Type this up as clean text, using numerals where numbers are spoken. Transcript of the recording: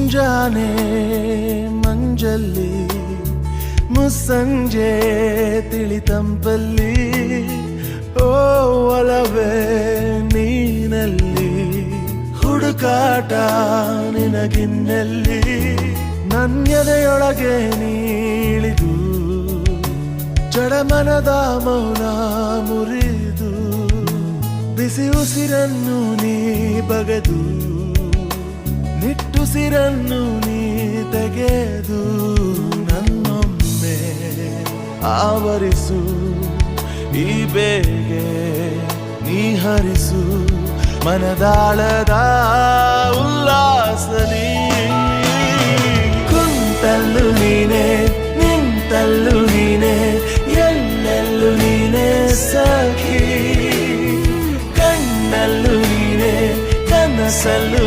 ಮುಂಜಾನೆ ಮಂಜಲ್ಲಿ ಮುಸ್ಸಂಜೆ ತಿಳಿತಂಪಲ್ಲಿ ಓ ಒಲವೇ ನೀನಲ್ಲಿ ಹುಡುಕಾಟ ನಿನಗಿನ್ನಲ್ಲಿ ನನ್ಯದೆಯೊಳಗೆ ನೀಳಿದು ಜಡಮನದ ಮೌನ ಮುರಿದು ಬಿಸಿ ಉಸಿರನ್ನು ನೀ ಬಗೆದು ನಿಟ್ಟುಸಿರನ್ನು ನೀ ತೆಗೆದು ನನ್ನೊಮ್ಮೆ ಆವರಿಸು ಈ ಬೇಗೆ ನೀ ಹರಿಸು ಮನದಾಳದ ಉಲ್ಲಾಸಲಿ ಕುಂತಲ್ಲು ನೀನೆ ನಿಂತಲ್ಲು ನೀನೆ ಎಲ್ಲೆಲ್ಲೂ ನೀನೆ ಸಖಿ ಕಣ್ಣಲ್ಲೂ ನೀನೆ ಕನಸಲ್ಲೂ